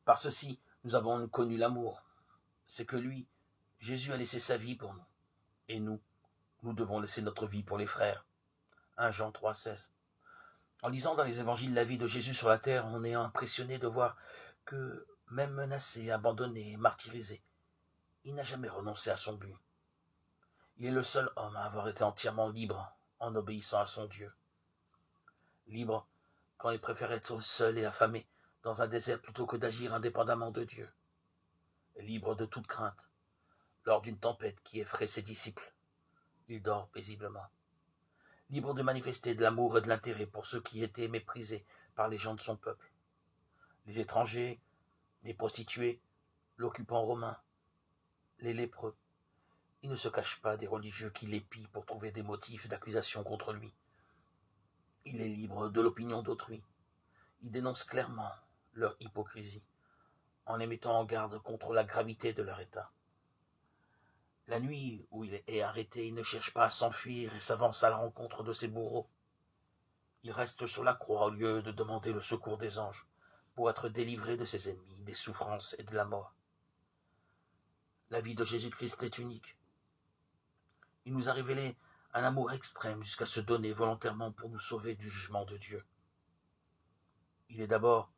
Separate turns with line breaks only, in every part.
Par ceci, nous avons connu l'amour. C'est que lui, Jésus a laissé sa vie pour nous. Et nous devons laisser notre vie pour les frères. 1 Jean 3,16. En lisant dans les évangiles la vie de Jésus sur la terre, on est impressionné de voir que, même menacé, abandonné, martyrisé, il n'a jamais renoncé à son but. Il est le seul homme à avoir été entièrement libre en obéissant à son Dieu. Libre quand il préfère être seul et affamé dans un désert plutôt que d'agir indépendamment de Dieu. Libre de toute crainte. Lors d'une tempête qui effraie ses disciples, il dort paisiblement. Libre de manifester de l'amour et de l'intérêt pour ceux qui étaient méprisés par les gens de son peuple. Les étrangers, les prostituées, l'occupant romain, les lépreux. Il ne se cache pas des religieux qui l'épient pour trouver des motifs d'accusation contre lui. Il est libre de l'opinion d'autrui. Il dénonce clairement leur hypocrisie, en les mettant en garde contre la gravité de leur état. La nuit où il est arrêté, il ne cherche pas à s'enfuir et s'avance à la rencontre de ses bourreaux. Il reste sur la croix au lieu de demander le secours des anges pour être délivré de ses ennemis, des souffrances et de la mort. La vie de Jésus-Christ est unique. Il nous a révélé un amour extrême jusqu'à se donner volontairement pour nous sauver du jugement de Dieu. Il est d'abord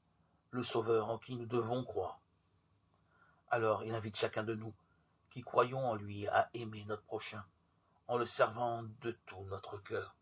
le Sauveur en qui nous devons croire. Alors il invite chacun de nous qui croyons en lui à aimer notre prochain en le servant de tout notre cœur.